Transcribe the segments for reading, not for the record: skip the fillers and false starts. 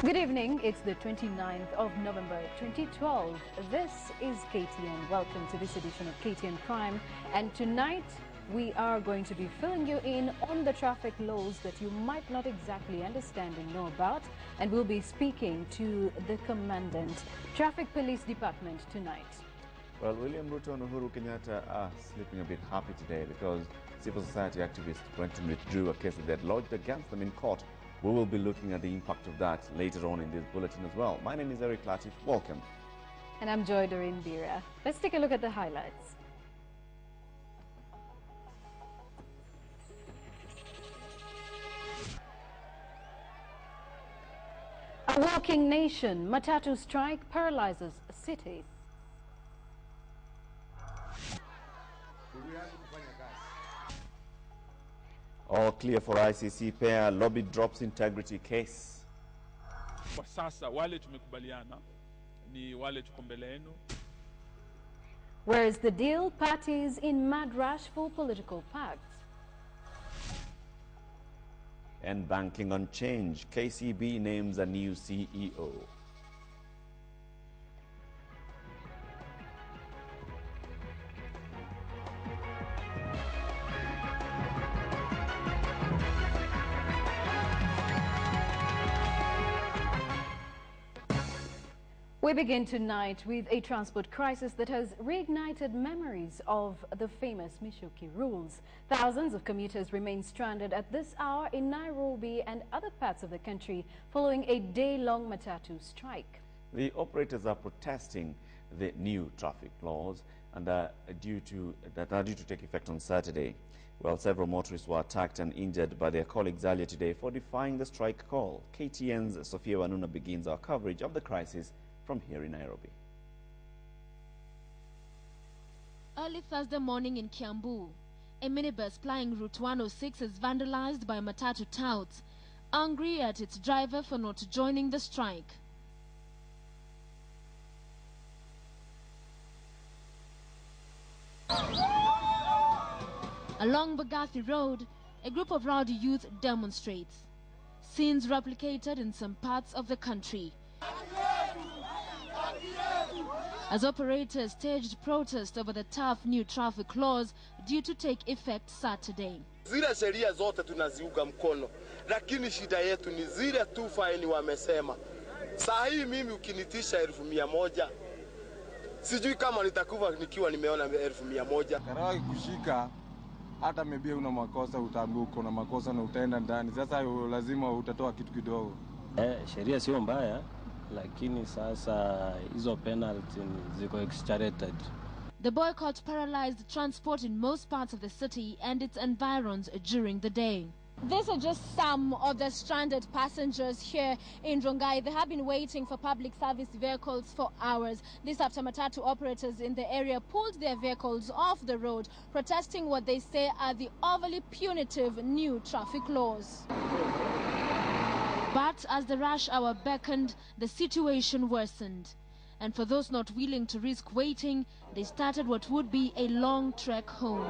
Good evening. It's the 29th of November 2012. This is KTN. Welcome to this edition of KTN Prime. And tonight we are going to be filling you in on the traffic laws that you might not exactly understand and know about. And we'll be speaking to the Commandant, Traffic Police Department tonight. Well, William Ruto and Uhuru Kenyatta are sleeping a bit happy today because civil society activists went and withdrew a case that they had lodged against them in court. We will be looking at the impact of that later on in this bulletin as well. My name is Eric Latif. Welcome. And I'm Joy Doreen Bira. Let's take a look at the highlights. A walking nation. Matatu strike paralyzes cities. All clear for ICC pair. Lobby drops integrity case. Kwa sasa wale tumekubaliana ni wale tuko mbele yenu. Where is the deal? Parties in mad rush for political pacts. And banking on change. KCB names a new CEO. We begin tonight with a transport crisis that has reignited memories of the famous Mishoki rules. Thousands of commuters remain stranded at this hour in Nairobi and other parts of the country following a day-long Matatu strike. The operators are protesting the new traffic laws and that are due to take effect on Saturday. Well, several motorists were attacked and injured by their colleagues earlier today for defying the strike call. KTN's Sophia Wanuna begins our coverage of the crisis from here in Nairobi. Early Thursday morning in Kiambu, a minibus plying Route 106 is vandalized by Matatu touts, angry at its driver for not joining the strike. Along Bagathi Road, a group of rowdy youth demonstrates. Scenes replicated in some parts of the country, as operators staged protest over the tough new traffic laws due to take effect Saturday. Zile sheria zote tunaziunga mkono, lakini shida yetu ni zile tu faini wamesema. Saa hii mimi ukinitisha 1,100, sijui kama nitakufa nikiwa nimeona 1,100. Karawa kushika hata maybe una makosa, utaambiwa uko na makosa na utaenda ndani. Sasa lazima utatoa kitu kidogo. Sheria sio mbaya, lakini sasa hizo penalty ziko exaggerated. The boycott paralyzed transport in most parts of the city and its environs during the day. These are just some of the stranded passengers here in Rongai. They have been waiting for public service vehicles for hours. This after Matatu operators in the area pulled their vehicles off the road, protesting what they say are the overly punitive new traffic laws. But as the rush hour beckoned, the situation worsened. And for those not willing to risk waiting, they started what would be a long trek home.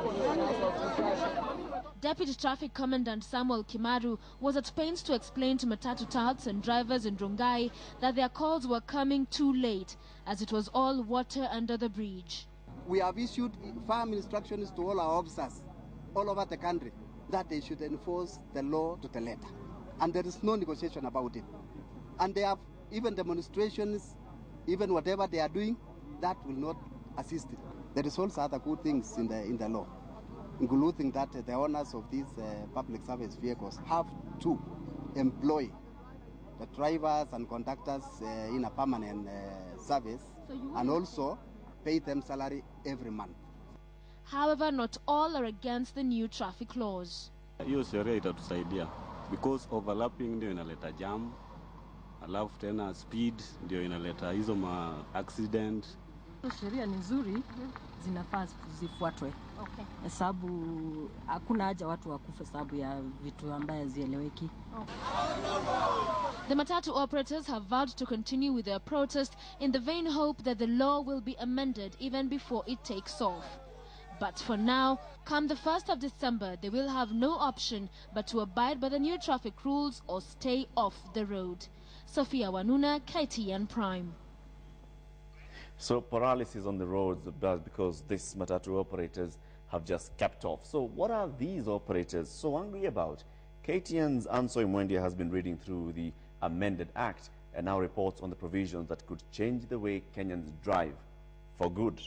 Deputy Traffic Commandant Samuel Kimaru was at pains to explain to Matatu touts and drivers in Rongai that their calls were coming too late, as it was all water under the bridge. We have issued firm instructions to all our officers all over the country that they should enforce the law to the letter. And there is no negotiation about it. And they have even demonstrations, even whatever they are doing, that will not assist it. There is also other good things in the law, including that the owners of these public service vehicles have to employ the drivers and conductors in a permanent service and also pay them salary every month. However, not all are against the new traffic laws. Hiyo sheria itatusaidia because overlapping ndio inaleta jam, alafu tena speed ndio inaleta hizo ma accident. Sheria ni nzuri, zinafaa zifuatwe. Okay. Sababu hakuna haja watu wakufe sababu ya vitu ambaye hazieleweki. The Matatu operators have vowed to continue with their protest in the vain hope that the law will be amended even before it takes off. But for now, come the 1st of December, they will have no option but to abide by the new traffic rules or stay off the road. Sophia Wanuna, KTN Prime. So paralysis on the roads because these Matatu operators have just kept off. So what are these operators so angry about? KTN's Ansoy Mwendia has been reading through the amended act and now reports on the provisions that could change the way Kenyans drive for good.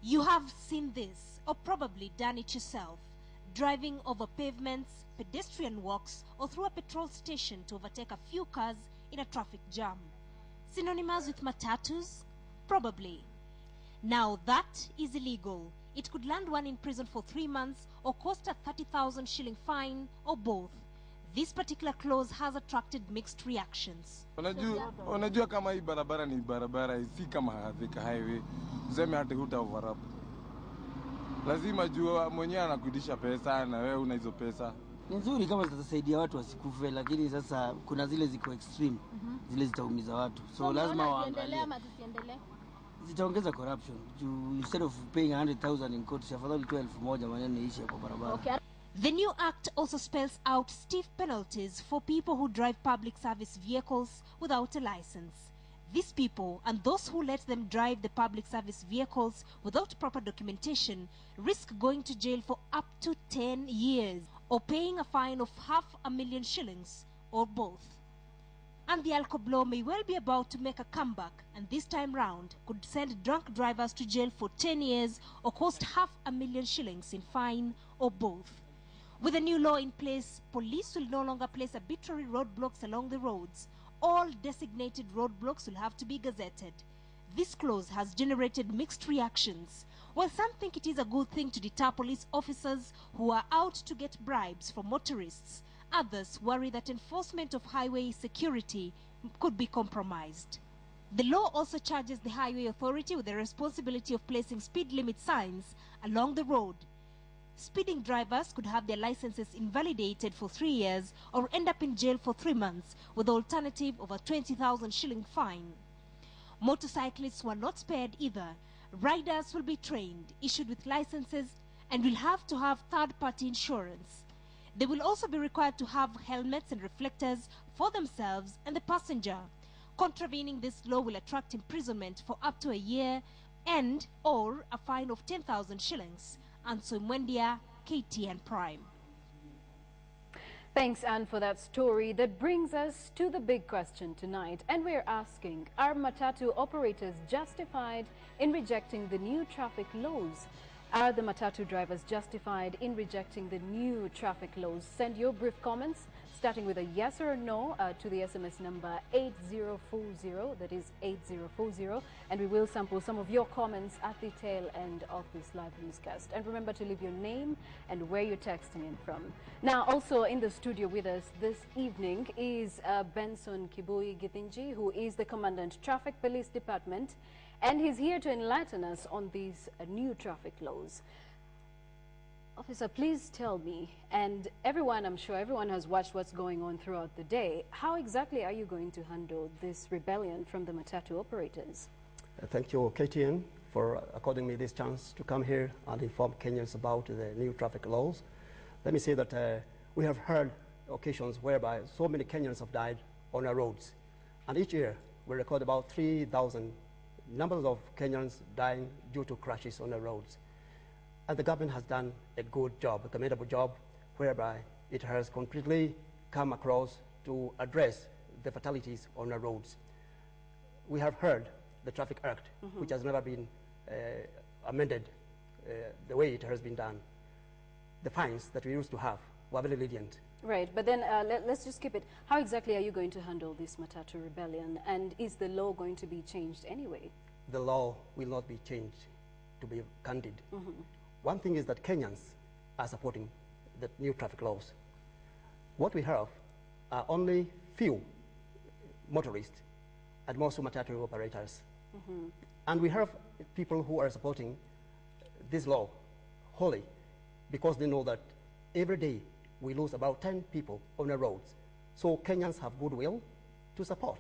You have seen this, or probably done it yourself. Driving over pavements, pedestrian walks, or through a petrol station to overtake a few cars in a traffic jam. Synonymous with matatus? Probably. Now that is illegal. It could land one in prison for 3 months or cost a 30,000 shilling fine or both. This particular clause has attracted mixed reactions. Unajua kama hii barabara ni barabara, si kama Thika highway. Useme hata huta overlap. Lazima jua mwenyewe anakuidisha pesa na wewe una hizo pesa. Ni nzuri kama zitasaidia watu wasikufe, lakini sasa kuna zile ziko extreme, zile zitaumiza watu. So lazima waangalie. Zitaongeza corruption. Instead of paying 100,000 in court, afadhali 12,000 maneno iishe kwa barabara. Okay. The new act also spells out stiff penalties for people who drive public service vehicles without a license. These people and those who let them drive the public service vehicles without proper documentation risk going to jail for up to 10 years or paying a fine of 500,000 shillings or both. And the alcohol law may well be about to make a comeback, and this time round could send drunk drivers to jail for 10 years or cost 500,000 shillings in fine or both. With the new law in place, police will no longer place arbitrary roadblocks along the roads. All designated roadblocks will have to be gazetted. This clause has generated mixed reactions. While some think it is a good thing to deter police officers who are out to get bribes from motorists, others worry that enforcement of highway security could be compromised. The law also charges the Highway Authority with the responsibility of placing speed limit signs along the road. Speeding drivers could have their licenses invalidated for 3 years or end up in jail for 3 months with the alternative of a 20,000 shilling fine. Motorcyclists were not spared either. Riders will be trained, issued with licenses, and will have to have third-party insurance. They will also be required to have helmets and reflectors for themselves and the passenger. Contravening this law will attract imprisonment for up to a year and or a fine of 10,000 shillings. Ansoy Mwendia, KTN Prime. Thanks, Anne, for that story. That brings us to the big question tonight. And we're asking, are Matatu operators justified in rejecting the new traffic laws? Are the Matatu drivers justified in rejecting the new traffic laws? Send your brief comments, starting with a yes or a no, to the SMS number 8040, that is 8040, and we will sample some of your comments at the tail end of this live newscast. And remember to leave your name and where you're texting in from. Now, also in the studio with us this evening is Benson Kibui Githinji, who is the Commandant Traffic Police Department, and he's here to enlighten us on these new traffic laws. Officer, please tell me, and everyone, I'm sure everyone has watched what's going on throughout the day, how exactly are you going to handle this rebellion from the Matatu operators? Thank you, KTN, for according me this chance to come here and inform Kenyans about the new traffic laws. Let me say that we have heard occasions whereby so many Kenyans have died on our roads, and each year we record about 3,000 numbers of Kenyans dying due to crashes on the roads. And the government has done a good job, a commendable job, whereby it has completely come across to address the fatalities on the roads. We have heard the Traffic Act, which has never been amended the way it has been done. The fines that we used to have were very lenient. Right, but then let's just keep it. How exactly are you going to handle this Matatu rebellion, and is the law going to be changed anyway? The law will not be changed, to be candid. One thing is that Kenyans are supporting the new traffic laws. What we have are only few motorists and most Matatu operators. And we have people who are supporting this law wholly because they know that every day we lose about 10 people on the roads. So Kenyans have goodwill to support.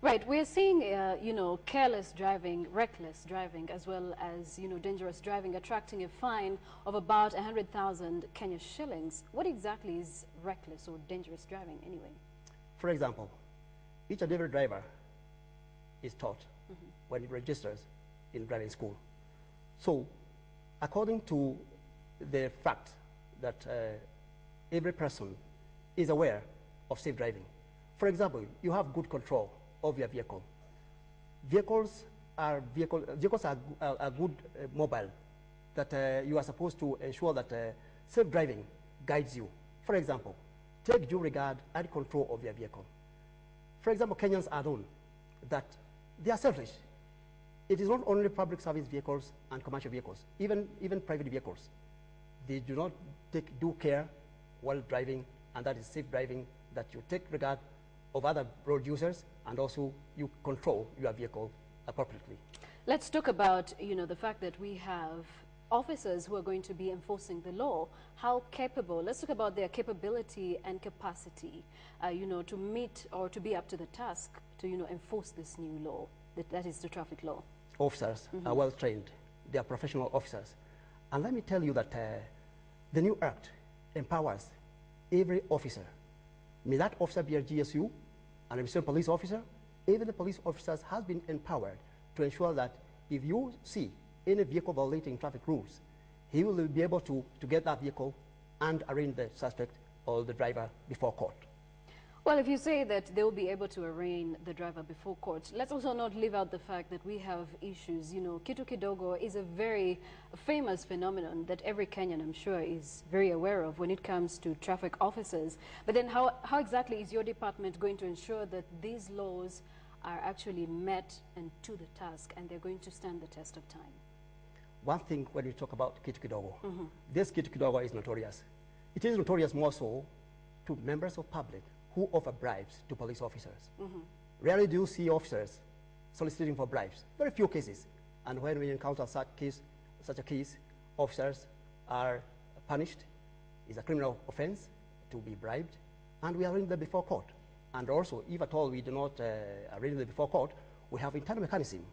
Right, we're seeing, you know, careless driving, reckless driving, as well as, you know, dangerous driving, attracting a fine of about 100,000 Kenya shillings. What exactly is reckless or dangerous driving anyway? For example, each and every driver is taught when he registers in driving school. So, according to the fact that every person is aware of safe driving. For example, you have good control of your vehicle. Vehicles are a good mobile that you are supposed to ensure that safe driving guides you. For example, take due regard and control of your vehicle. For example, Kenyans are known that they are selfish. It is not only public service vehicles and commercial vehicles, even private vehicles. They do not take due care while driving, and that is safe driving, that you take regard of other road users, and also you control your vehicle appropriately. Let's talk about, you know, the fact that we have officers who are going to be enforcing the law. How capable, let's talk about their capability and capacity, you know, to meet or to be up to the task to, you know, enforce this new law, that is the traffic law. Officers are well trained. They are professional officers. And let me tell you that the new act empowers every officer. May that officer be a GSU, an assistant police officer. Even the police officers has been empowered to ensure that if you see any vehicle violating traffic rules, he will be able to get that vehicle and arraign the suspect or the driver before court. Well, if you say that they will be able to arraign the driver before court, let's also not leave out the fact that we have issues. You know, kitu kidogo is a very famous phenomenon that every Kenyan, I'm sure, is very aware of when it comes to traffic officers. But then how exactly is your department going to ensure that these laws are actually met and to the task, and they're going to stand the test of time? One thing when we talk about kitu kidogo, this kitu kidogo is notorious. It is notorious more so to members of public who offer bribes to police officers. Rarely do you see officers soliciting for bribes. Very few cases. And when we encounter such a case, officers are punished. It's a criminal offense to be bribed, and we arraign them before court. And also, if at all we do not arraign them before court, we have internal mechanism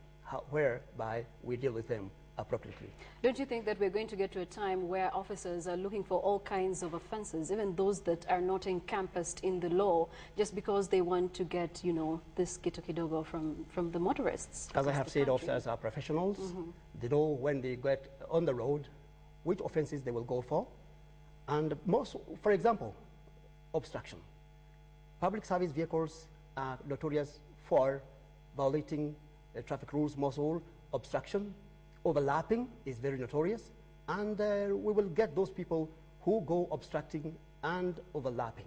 whereby we deal with them appropriately. Don't you think that we're going to get to a time where officers are looking for all kinds of offenses, even those that are not encompassed in the law, just because they want to get, you know, this kitu kidogo from the motorists? As I have said, officers are professionals. They know when they get on the road which offenses they will go for. And most, for example, obstruction. Public service vehicles are notorious for violating traffic rules, most all. Obstruction, overlapping is very notorious, and we will get those people who go obstructing and overlapping.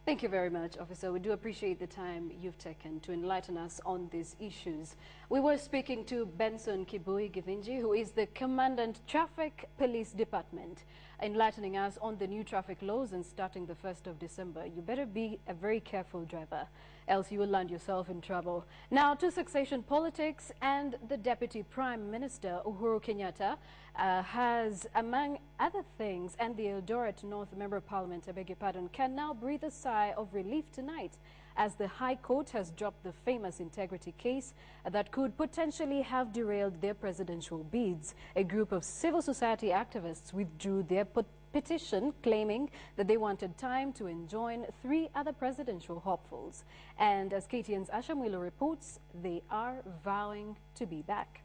Thank you very much, Officer. We do appreciate the time you've taken to enlighten us on these issues. We were speaking to Benson Kibui Givinji, who is the Commandant Traffic Police Department, enlightening us on the new traffic laws and starting the 1st of December. You better be a very careful driver, else you will land yourself in trouble. Now to succession politics, and the Deputy Prime Minister Uhuru Kenyatta has, among other things, and the Eldoret North Member of Parliament, I beg your pardon, can now breathe a sigh of relief tonight, as the High Court has dropped the famous integrity case that could potentially have derailed their presidential bids. A group of civil society activists withdrew their petition, claiming that they wanted time to enjoin 3 other presidential hopefuls. And as KTN's Asha Mwilo reports, they are vowing to be back.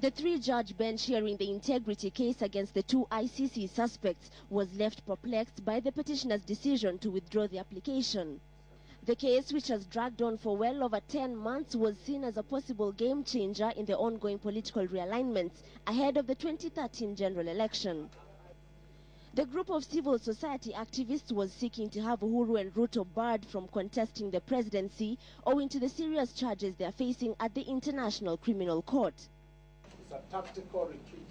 The 3-judge bench hearing the integrity case against the 2 ICC suspects was left perplexed by the petitioner's decision to withdraw the application. The case, which has dragged on for well over 10 months, was seen as a possible game changer in the ongoing political realignments ahead of the 2013 general election. The group of civil society activists was seeking to have Uhuru and Ruto barred from contesting the presidency owing to the serious charges they are facing at the International Criminal Court. It's a tactical retreat.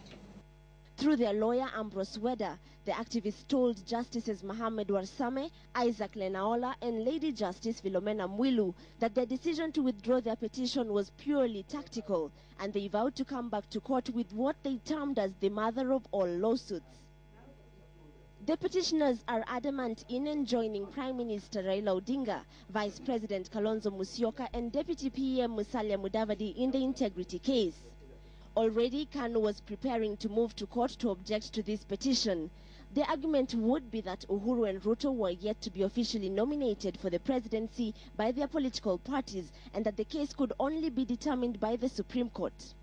Through their lawyer, Ambrose Weda, the activists told Justices Mohamed Warsame, Isaac Lenaola, and Lady Justice Philomena Mwilu that their decision to withdraw their petition was purely tactical, and they vowed to come back to court with what they termed as the mother of all lawsuits. The petitioners are adamant in enjoining Prime Minister Raila Odinga, Vice President Kalonzo Musyoka and Deputy PM Musalia Mudavadi in the integrity case. Already, KANU was preparing to move to court to object to this petition. The argument would be that Uhuru and Ruto were yet to be officially nominated for the presidency by their political parties and that the case could only be determined by the Supreme Court.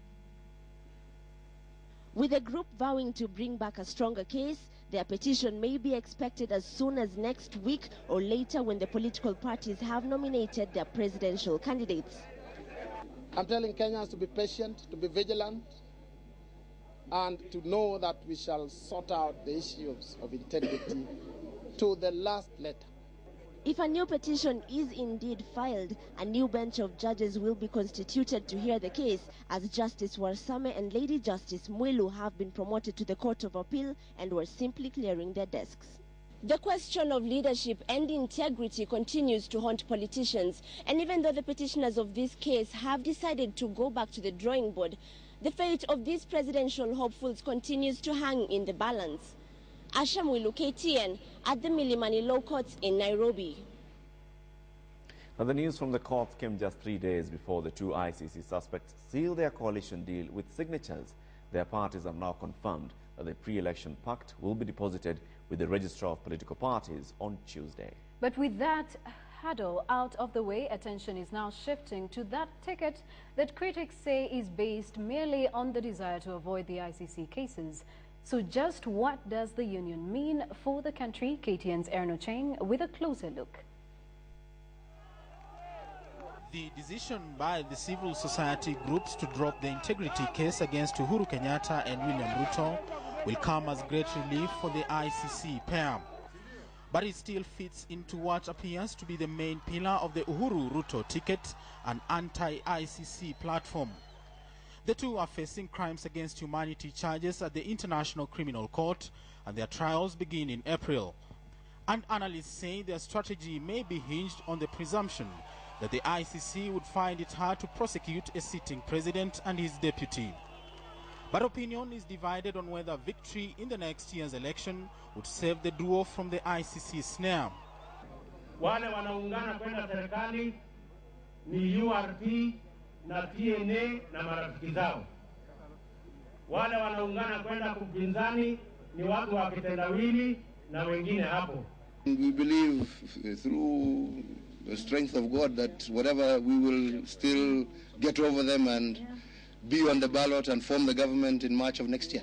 With the group vowing to bring back a stronger case, their petition may be expected as soon as next week or later when the political parties have nominated their presidential candidates. I'm telling Kenyans to be patient, to be vigilant, and to know that we shall sort out the issues of integrity to the last letter. If a new petition is indeed filed, a new bench of judges will be constituted to hear the case, as Justice Warsame and Lady Justice Mwilu have been promoted to the Court of Appeal and were simply clearing their desks. The question of leadership and integrity continues to haunt politicians, and even though the petitioners of this case have decided to go back to the drawing board, the fate of these presidential hopefuls continues to hang in the balance. Asha Mwilu, KTN, at the Milimani Law Courts in Nairobi. Now, the news from the courts came just 3 days before the two ICC suspects sealed their coalition deal with signatures. Their parties have now confirmed that the pre-election pact will be deposited with the Registrar of Political Parties on Tuesday. But with that hurdle out of the way, attention is now shifting to that ticket that critics say is based merely on the desire to avoid the ICC cases. So just what does the union mean for the country? KTN's Erno Cheng with a closer look. The decision by the civil society groups to drop the integrity case against Uhuru Kenyatta and William Ruto will come as great relief for the ICC pair. But it still fits into what appears to be the main pillar of the Uhuru-Ruto ticket, an anti-ICC platform. The two are facing crimes against humanity charges at the International Criminal Court, and their trials begin in April. And analysts say their strategy may be hinged on the presumption that the ICC would find it hard to prosecute a sitting president and his deputy. But opinion is divided on whether victory in the next year's election would save the duo from the ICC snare. Wale wanaungana kwenda serikali ni URP na TNA na marafiki zao. Wale wanaungana kwenda kupinzani ni watu wa kitendawili na wengine hapo. We believe through the strength of God that whatever we will still get over them and be on the ballot and form the government in March of next year.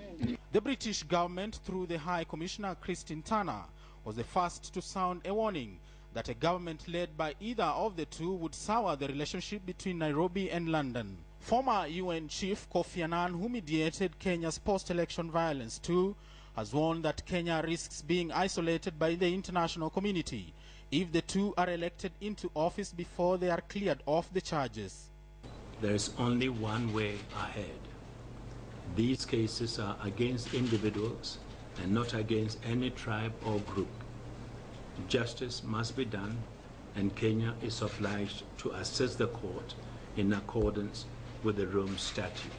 The British government, through the High Commissioner Christine Turner, was the first to sound a warning that a government led by either of the two would sour the relationship between Nairobi and London. Former UN Chief Kofi Annan, who mediated Kenya's post-election violence too, has warned that Kenya risks being isolated by the international community if the two are elected into office before they are cleared of the charges. There is only one way ahead. These cases are against individuals and not against any tribe or group. Justice must be done, and Kenya is obliged to assist the court in accordance with the Rome Statute.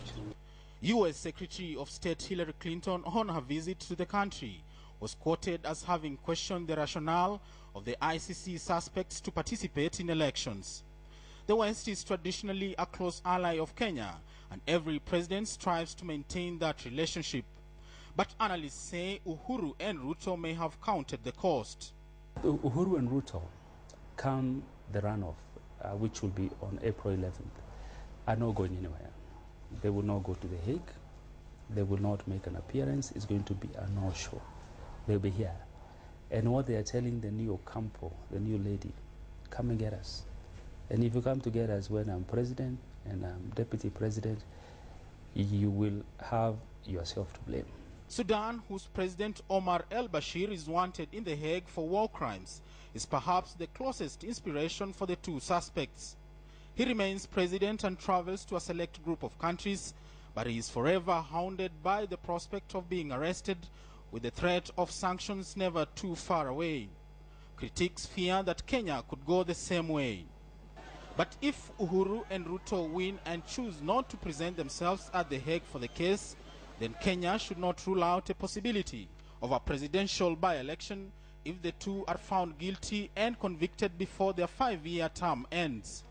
U.S. Secretary of State Hillary Clinton, on her visit to the country, was quoted as having questioned the rationale of the ICC suspects to participate in elections. The West is traditionally a close ally of Kenya, and every president strives to maintain that relationship. But analysts say Uhuru and Ruto may have counted the cost. Uhuru and Ruto come the runoff, which will be on April 11th, are not going anywhere. They will not go to The Hague. They will not make an appearance. It's going to be a no-show. They'll be here. And what they are telling the new Campo, the new lady, come and get us. And if you come to get us when I'm president and I'm deputy president, you will have yourself to blame. Sudan, whose President Omar el-Bashir is wanted in The Hague for war crimes, is perhaps the closest inspiration for the two suspects. He remains president and travels to a select group of countries, but he is forever hounded by the prospect of being arrested, with the threat of sanctions never too far away. Critics fear that Kenya could go the same way. But if Uhuru and Ruto win and choose not to present themselves at The Hague for the case, then Kenya should not rule out a possibility of a presidential by-election if the two are found guilty and convicted before their 5-year term ends.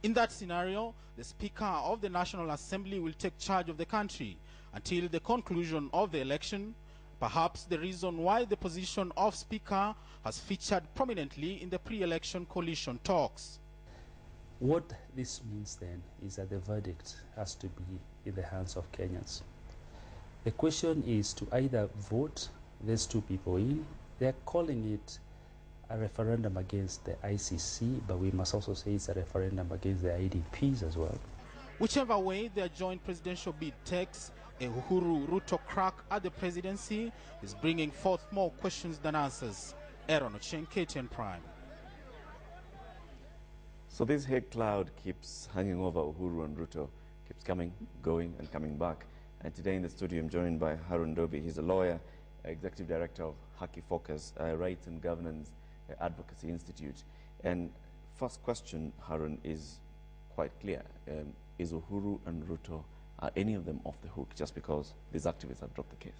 In that scenario, the Speaker of the National Assembly will take charge of the country until the conclusion of the election, perhaps the reason why the position of Speaker has featured prominently in the pre-election coalition talks. What this means then is that the verdict has to be in the hands of Kenyans. The question is to either vote these two people in. They're calling it a referendum against the ICC, but we must also say it's a referendum against the IDPs as well. Whichever way their joint presidential bid takes, a Uhuru Ruto crack at the presidency is bringing forth more questions than answers. Aaron Ochieng, KTN Prime. So this hate cloud keeps hanging over Uhuru and Ruto, keeps coming, going, and coming back. And today in the studio, I'm joined by Harun Dobi. He's a lawyer, executive director of Haki Focus, Rights and Governance Advocacy Institute. And first question, Harun, is quite clear. Is Uhuru and Ruto, are any of them off the hook just because these activists have dropped the case?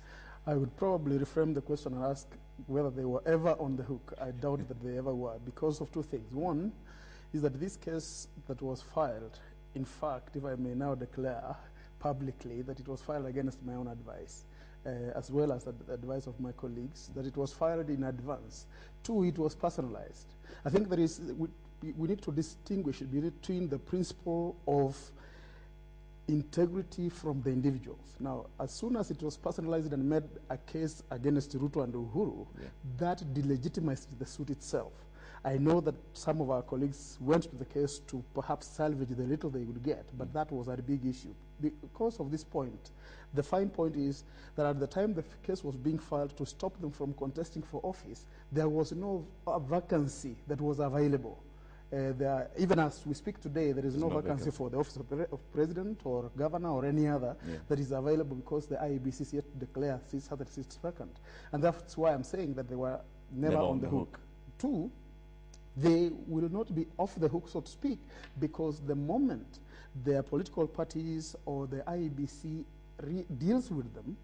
I would probably reframe the question and ask whether they were ever on the hook. I doubt that they ever were, because of two things. One is that this case that was filed, in fact, if I may now declare publicly, that it was filed against my own advice, as well as the advice of my colleagues, that it was filed in advance. Two, it was personalized. I think there is, we need to distinguish between the principle of integrity from the individuals. Now, as soon as it was personalized and made a case against Ruto and Uhuru, that delegitimized the suit itself. I know that some of our colleagues went to the case to perhaps salvage the little they would get, but that was a big issue. Because of this point, the fine point is that at the time the case was being filed to stop them from contesting for office, there was no vacancy that was available. Even as we speak today, there is no vacancy for the office of president or governor or any other that is available, because the IEBC is yet to declare other seats vacant. And that's why I'm saying that they were never on the hook. Two, they will not be off the hook, so to speak, because the moment their political parties or the IEBC deals with them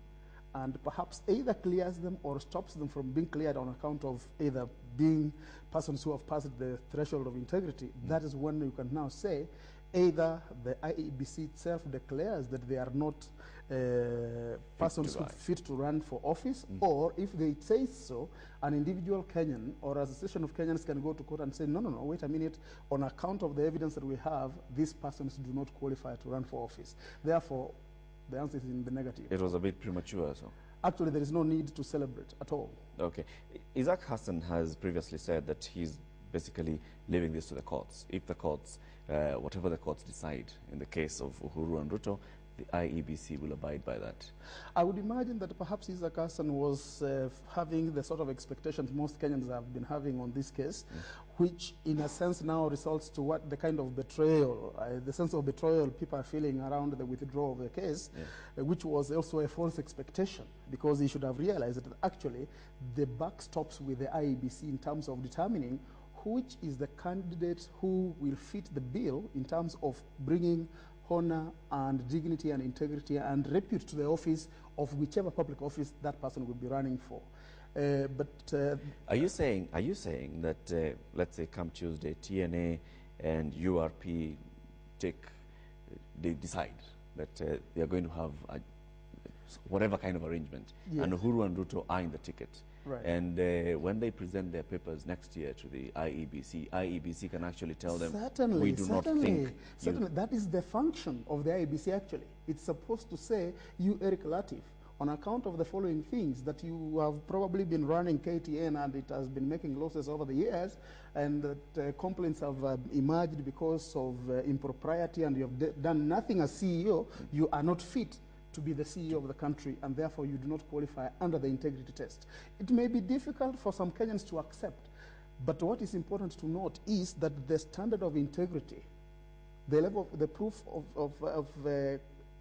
and perhaps either clears them or stops them from being cleared on account of either being persons who have passed the threshold of integrity, that is when you can now say either the IEBC itself declares that they are not persons who fit to run for office, or if they say so, an individual Kenyan or association of Kenyans can go to court and say, no, wait a minute, on account of the evidence that we have, these persons do not qualify to run for office. Therefore, the answer is in the negative. It was a bit premature, so. Actually, there is no need to celebrate at all. Okay. Isaac Hassan has previously said that he's basically leaving this to the courts. If the courts, whatever the courts decide in the case of Uhuru and Ruto, the IEBC will abide by that. I would imagine that perhaps Isaac Hassan was having the sort of expectations most Kenyans have been having on this case, which in a sense now results to what the kind of betrayal, the sense of betrayal people are feeling around the withdrawal of the case, which was also a false expectation, because he should have realized that actually the buck stops with the IEBC in terms of determining which is the candidate who will fit the bill in terms of bringing honor and dignity and integrity and repute to the office of whichever public office that person will be running for. Are you saying that let's say come Tuesday, TNA and URP they decide that they are going to have whatever kind of arrangement, and Uhuru and Ruto are in the ticket? Right. And when they present their papers next year to the IEBC can actually tell them, we do not think. Certainly, that is the function of the IEBC actually. It's supposed to say, you, Eric Latif, on account of the following things, that you have probably been running KTN and it has been making losses over the years, and that complaints have emerged because of impropriety, and you have done nothing as CEO, you are not fit to be the CEO of the country, and therefore you do not qualify under the integrity test. It may be difficult for some Kenyans to accept, but what is important to note is that the standard of integrity, the level of the proof of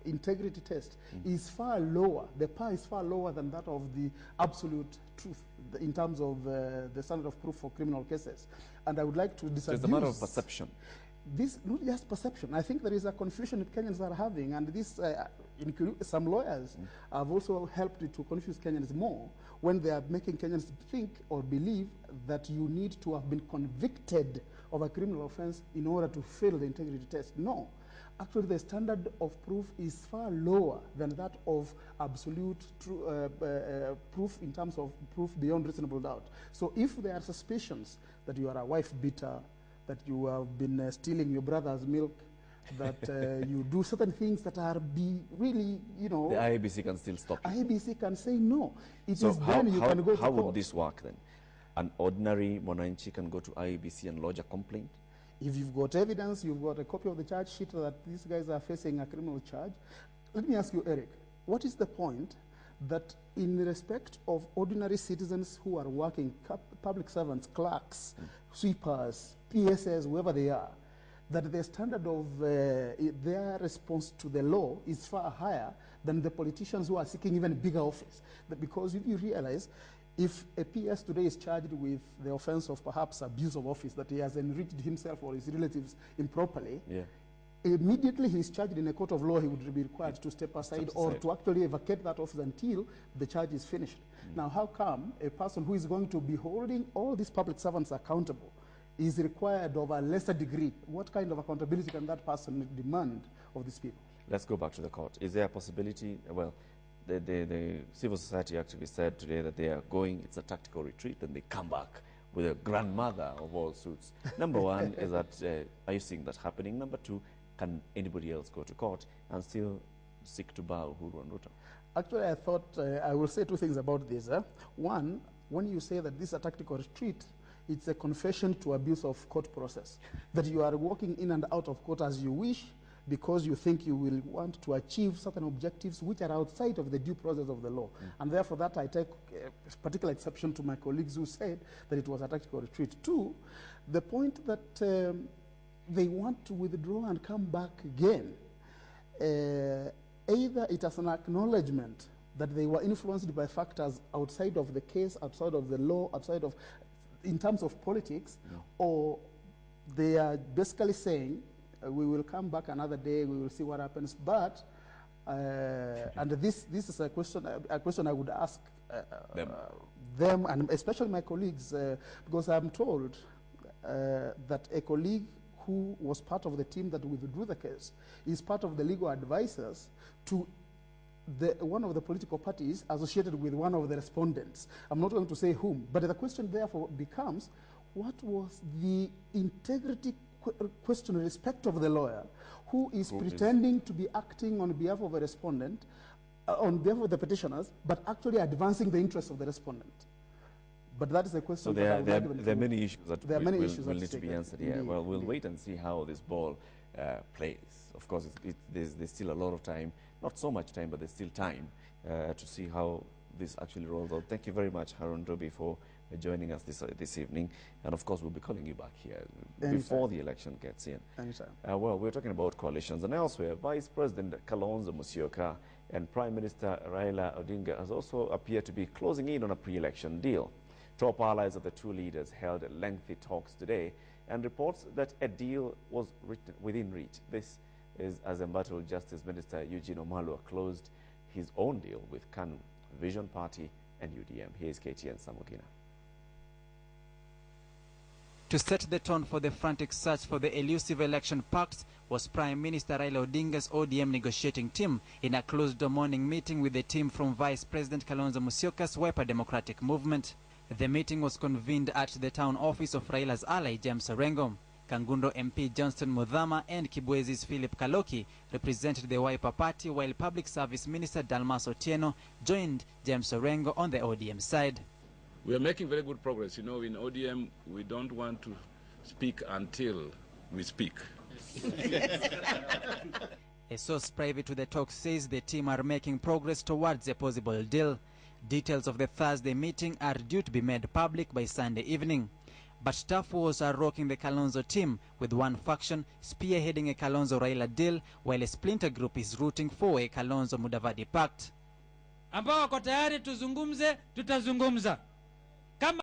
integrity test is far lower. The bar is far lower than that of the absolute truth in terms of the standard of proof for criminal cases. And I would like to disabuse. It's a matter of perception. this not just perception. I think there is a confusion that Kenyans are having, and this, some lawyers have also helped to confuse Kenyans more when they are making Kenyans think or believe that you need to have been convicted of a criminal offense in order to fail the integrity test. No. Actually, the standard of proof is far lower than that of absolute proof in terms of proof beyond reasonable doubt. So if there are suspicions that you are a wife beater, that you have been stealing your brother's milk, that you do certain things that are really, you know... The IABC can still stop you. IABC can say no. So how would this work then? An ordinary Mwananchi can go to IABC and lodge a complaint? If you've got evidence, you've got a copy of the charge sheet that these guys are facing a criminal charge. Let me ask you, Eric, what is the point that in respect of ordinary citizens who are working, public servants, clerks, sweepers, PSS, whoever they are, that the standard of their response to the law is far higher than the politicians who are seeking even bigger office? Because if you realize, if a PS today is charged with the offense of perhaps abuse of office, that he has enriched himself or his relatives improperly, immediately he's charged in a court of law, he would be required to step aside or to actually vacate that office until the charge is finished. Now, how come a person who is going to be holding all these public servants accountable is required of a lesser degree? What kind of accountability can that person demand of these people? Let's go back to the court. Is there a possibility, well, the civil society activists said today that they are going, it's a tactical retreat, and they come back with a grandmother of all suits. Number one is that, are you seeing that happening? Number two, can anybody else go to court and still seek to bow Uhuru and Ruto? Actually, I thought I will say two things about this. One, when you say that this is a tactical retreat, it's a confession to abuse of court process, that you are walking in and out of court as you wish, because you think you will want to achieve certain objectives which are outside of the due process of the law. And therefore that I take particular exception to my colleagues who said that it was a tactical retreat. Two, the point that they want to withdraw and come back again, either it is an acknowledgement that they were influenced by factors outside of the case, outside of the law, outside of, in terms of politics, or they are basically saying, we will come back another day, we will see what happens. But, and this is a question I would ask them, and especially my colleagues, because I'm told that a colleague who was part of the team that withdrew the case is part of the legal advisors to one of the political parties associated with one of the respondents. I'm not going to say whom, but the question therefore becomes, what was the integrity question in respect of the lawyer who is pretending to be acting on behalf of a respondent, on behalf of the petitioners, but actually advancing the interests of the respondent? But that is a question. So there are many issues that will need to be answered here. Well, we'll wait and see how this ball plays. Of course, there's still a lot of time, not so much time, but there's still time to see how this actually rolls out. Thank you very much, Harun Robi, for joining us this evening. And of course, we'll be calling you back here before the election gets in. Anytime. Well, we're talking about coalitions. And elsewhere, Vice President Kalonzo Musyoka and Prime Minister Raila Odinga has also appeared to be closing in on a pre-election deal. Top allies of the two leaders held lengthy talks today, and reports that a deal was within reach. This is as Embattled Justice Minister Eugene Wamalwa closed his own deal with KANU, Vision Party, and UDM. Here's KTN Samugina. To set the tone for the frantic search for the elusive election pact was Prime Minister Raila Odinga's ODM negotiating team in a closed-door morning meeting with the team from Vice President Kalonzo Musyoka's Wiper Democratic Movement. The meeting was convened at the town office of Raila's ally, James Orengo. Kangundo MP Johnston Muthama and Kibwezi's Philip Kaloki represented the Wiper Party, while Public Service Minister Dalmas Otieno joined James Orengo on the ODM side. We are making very good progress. You know, in ODM, we don't want to speak until we speak. A source privy to the talk says the team are making progress towards a possible deal. Details of the Thursday meeting are due to be made public by Sunday evening. But tough wars are rocking the Kalonzo team, with one faction spearheading a Kalonzo-Raila deal, while a splinter group is rooting for a Kalonzo-Mudavadi pact. Ambao wako tayari tuzungumze, tutazungumza.